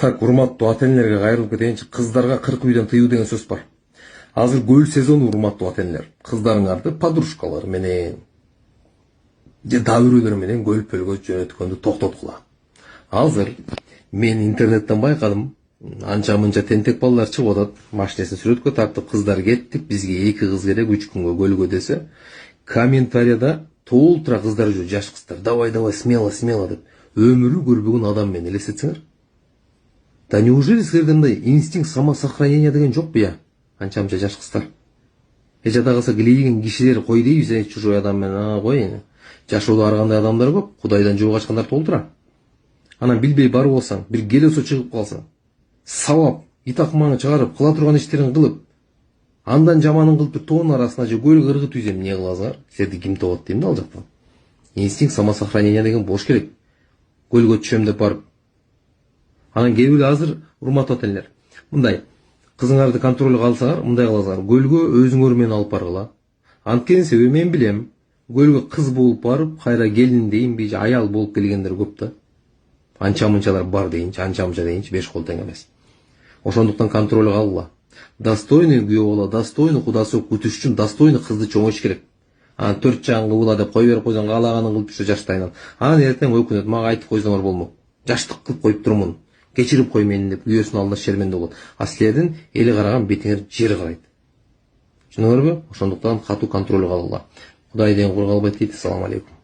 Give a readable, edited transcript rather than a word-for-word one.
Так, урматтуу ата-энелерге кайрылып кетейинчи. Кыздарга 40 үйдөн тыюу деген сөз бар. Азыр көл сезону, урматтуу ата-энелер. Кыздарыңарды подружкалар менен же да бирөөлөр менен көлпөлгө жөнөткөндү токтоткула. Азыр мен интернеттен байкадым. Анча мынча тентек балдар чыгып атат. Машинесин сүрөткө тартып, кыздар кеттик, бизге 2 кыз керек 3 күнгө көлгө десе, комментарияда толтура кыздар жүр, жаш кыздар. Давай, давай, смело, смело деп. Өмүрү көрбөгөн адам менен элестетсеңер. Да неужели силерде мындай инстинкт самосохранения деген жокпу я? Анча-мынча жаш кыздар. Жада калса килейген кишилер кой дейбиз, чужой адам менен кой. Жашоодо ар кандай адамдар көп, Кудайдан жөө качкандар толтура. Анан билбей барып алсаң, бир келесо чыгып калсаң, сабап, итакманы чыгарып, кыла турган иштерин кылып, андан жаманын кылып туруп тоонун арасына же көлгө ыргытып үйсем эмне кыласыңар? Силерди ким тобот дейм да ал жактан. Инстинкт самосохранения деген болуш керек. Көлгө түшөм деп барып. Анан келгиле азыр урматтуу ата-энелер. Мындай, кызыңарды контролго алсаңар, мындай кыласыңар. Көлгө өзүңөр менен алып баргыла. Анткени себеби мен билем. Көлгө кыз болуп барып, кайра келин дейинби, же аял болуп келгендер көп да. Анча-мынчалар бар дейинчи, анча-мынча дейинчи, 5 кол тең эмес. Ошондуктан контролго алгыла. Достойный күйөө боло, достойный кудасы күтүш үчүн достойный кызды чоңойтуш керек. Анан 4 жагыңга була деп кой берип койсоң, каалаганын кылып жүрсө жаштайынан. Анан эртең өкүнөт, мага айтып койсоңор болмок. Жаштык кылып коюп турмун. Кечирип кой мени деп күйөөсүнүн алдында шерменде болот. А силердин эли караган бетиңер жер карайт. Түшүнүңөрбү? Ошондуктан катуу контролго алгыла. Кудай деген кургалбайт дейт. Ассаламу алейкум.